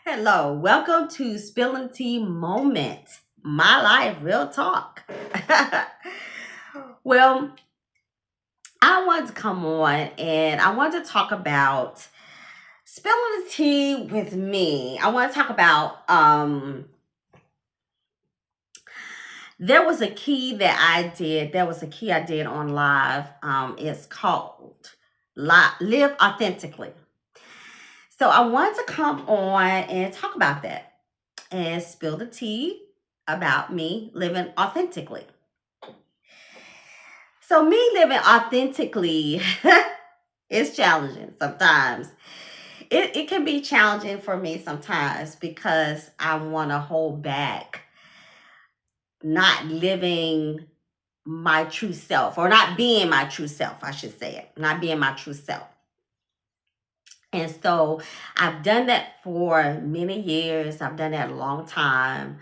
Hello, welcome to Spilling Tea Moment, my life, real talk. Well, I want to come on and I want to talk about spilling the tea with me. I want to talk about there was a key that I did. There was a key I did on live. It's called Live Authentically. So I want to come on and talk about that and spill the tea about me living authentically. So, me living authentically is challenging sometimes. It can be challenging for me sometimes because I want to hold back not living my true self or not being my true self, I should say it, not being my true self. And so I've done that for many years. I've done that a long time.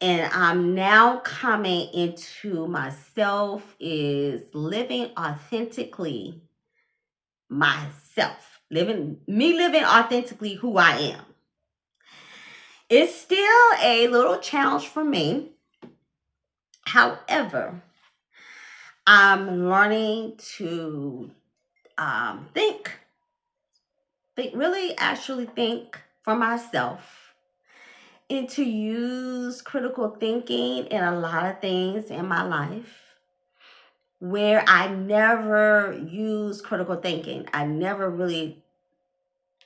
And I'm now coming into myself is living authentically myself. Living authentically who I am. It's still a little challenge for me. However, I'm learning to think, really actually think for myself and to use critical thinking in a lot of things in my life where I never use critical thinking. I never really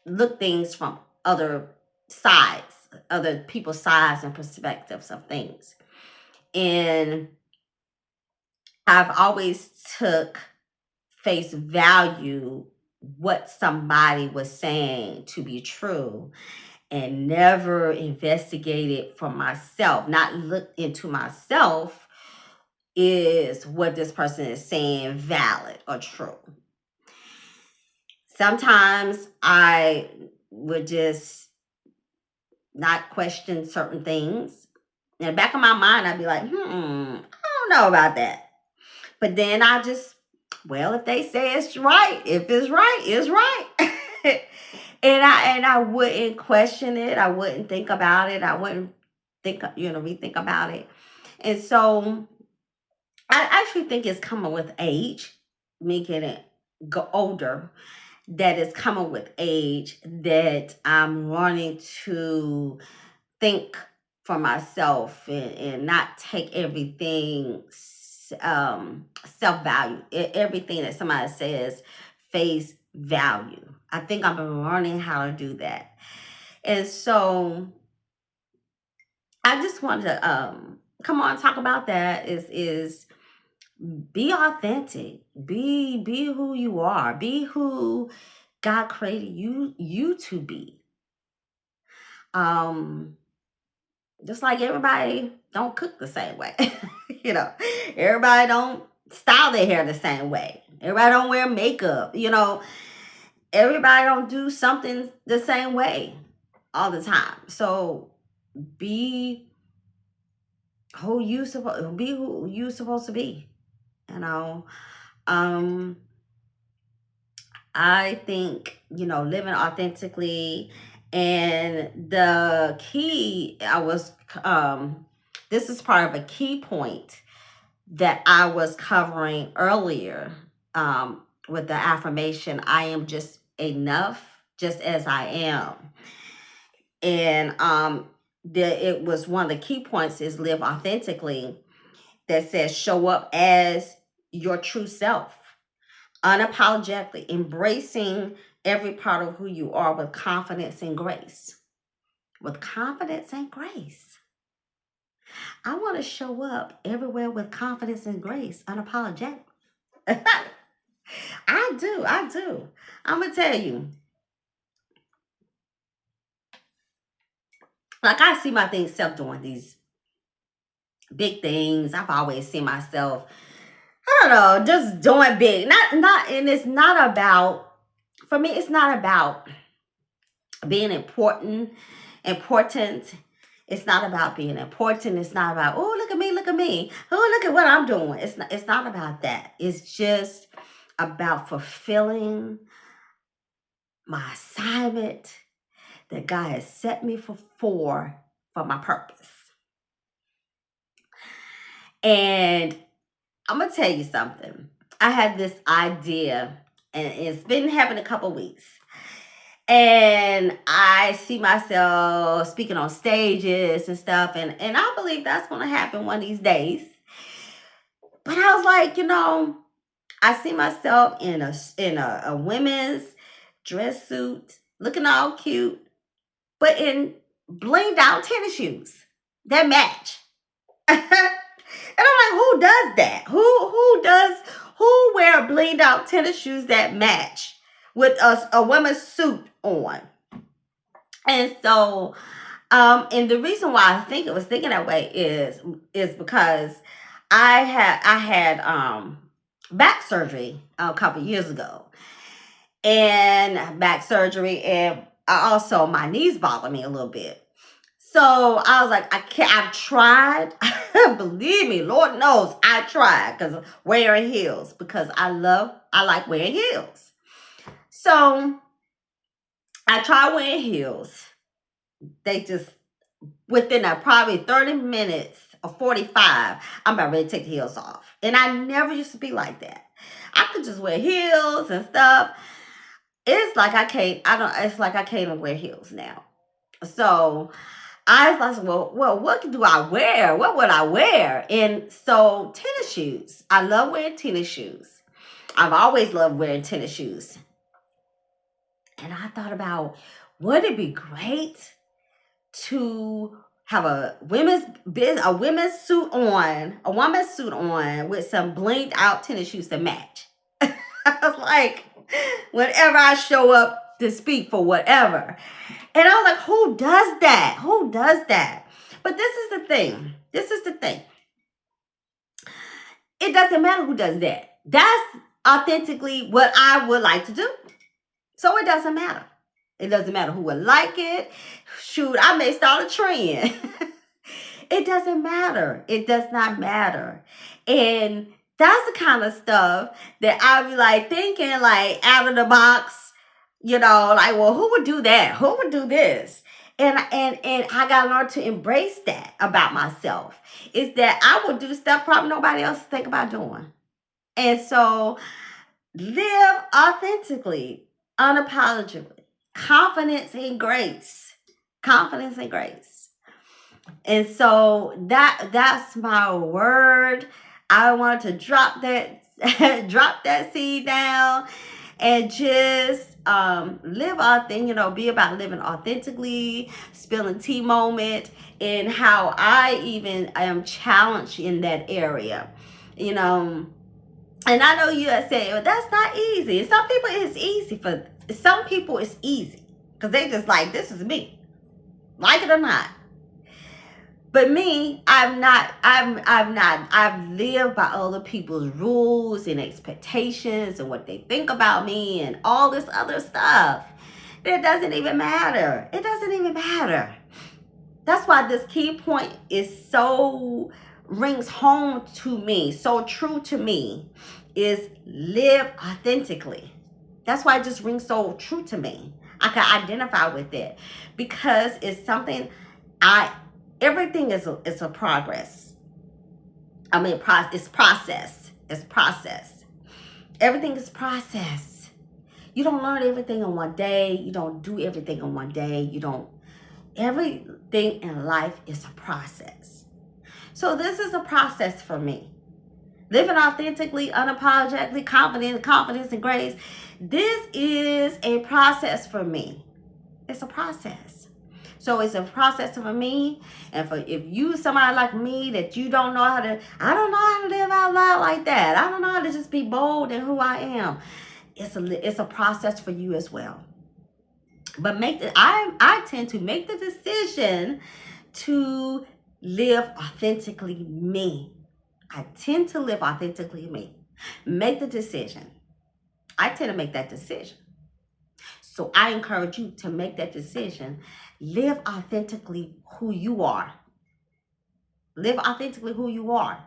look things from other sides, other people's sides and perspectives of things. And I've always took face value what somebody was saying to be true and never investigated for myself, not looked into myself, is what this person is saying valid or true. Sometimes I would just not question certain things. In the back of my mind, I'd be like, I don't know about that. But then I just, well, if they say it's right, if it's right, it's right. and I wouldn't question it. I wouldn't think about it. I wouldn't rethink about it. And so I actually think it's coming with age, making it go older, that is coming with age, that I'm learning to think for myself and not take everything self value, everything that somebody says face value. I think I've been learning how to do that. And so I just wanted to come on and talk about that is be authentic. Be who you are. Be who God created you to be. Um just like everybody don't cook the same way. you know, everybody don't style their hair the same way. Everybody don't wear makeup. Everybody don't do something the same way all the time. So be who you supposed to be. You know, um, I think living authentically, and the key this is part of a key point that I was covering earlier with the affirmation, I am just enough, just as I am. And it was one of the key points is live authentically, that says show up as your true self, unapologetically, embracing every part of who you are with confidence and grace. With confidence and grace. I want to show up everywhere with confidence and grace, unapologetic. I do. I'm gonna tell you, like I see my things self doing these big things. I've always seen myself, I don't know, just doing big. And it's not about, for me, it's not about being important. It's not about being important. It's not about, oh, look at me, look at me. Oh, look at what I'm doing. It's not about that. It's just about fulfilling my assignment that God has set me for my purpose. And I'm going to tell you something. I had this idea, and it's been happening a couple weeks. And I see myself speaking on stages and stuff, and I believe that's going to happen one of these days. But I was like, I see myself in a women's dress suit, looking all cute, but in blinged out tennis shoes that match. And I'm like, who does that? Who wear blinged out tennis shoes that match with a woman's suit on? And so, and the reason why I think it was thinking that way is because I had back surgery a couple years ago, and back surgery, and also my knees bother me a little bit. So I was like, I've tried. Believe me, Lord knows I tried because wearing heels, because I like wearing heels. So I tried wearing heels. They just, within probably 30 minutes or 45, I'm about ready to take the heels off. And I never used to be like that. I could just wear heels and stuff. It's like it's like I can't even wear heels now. So I was like, well, what do I wear? What would I wear? And so tennis shoes. I love wearing tennis shoes. I've always loved wearing tennis shoes. And I thought about, would it be great to have a women's suit on with some blinged out tennis shoes to match? I was like, whenever I show up to speak for whatever. And I was like, who does that? Who does that? But this is the thing. It doesn't matter who does that. That's authentically what I would like to do. So it doesn't matter. It doesn't matter who would like it. Shoot, I may start a trend. It doesn't matter. It does not matter. And that's the kind of stuff that I be like thinking like out of the box, like, well, who would do that? Who would do this? And I gotta learn to embrace that about myself. Is that I will do stuff probably nobody else think about doing. And so live authentically, unapologetically, confidence and grace. Confidence and grace. And so that's my word. I want to drop that seed down and just live authentic, be about living authentically, spilling tea moment, and how I even am challenged in that area. And I know you say, well, that's not easy. Some people it's easy because they just like, this is me, like it or not. But me, I've lived by other people's rules and expectations and what they think about me and all this other stuff. It doesn't even matter. It doesn't even matter. That's why this key point rings home to me, so true to me, is live authentically. That's why it just rings so true to me. I can identify with it because it's something everything is a progress. I mean, it's process. It's process. Everything is process. You don't learn everything in one day. You don't do everything in one day. Everything in life is a process. So this is a process for me. Living authentically, unapologetically, confidence and grace. This is a process for me. It's a process. So it's a process for me. And if you somebody like me that I don't know how to live out loud like that. I don't know how to just be bold in who I am. It's a process for you as well. But I tend to make the decision to live authentically me. I tend to live authentically me. Make the decision. I tend to make that decision. So I encourage you to make that decision. Live authentically who you are. Live authentically who you are.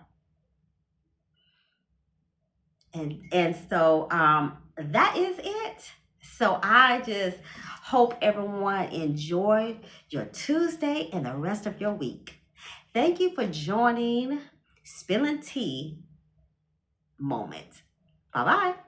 And so that is it. So I just hope everyone enjoyed your Tuesday and the rest of your week. Thank you for joining Spilling Tea Moment. Bye bye.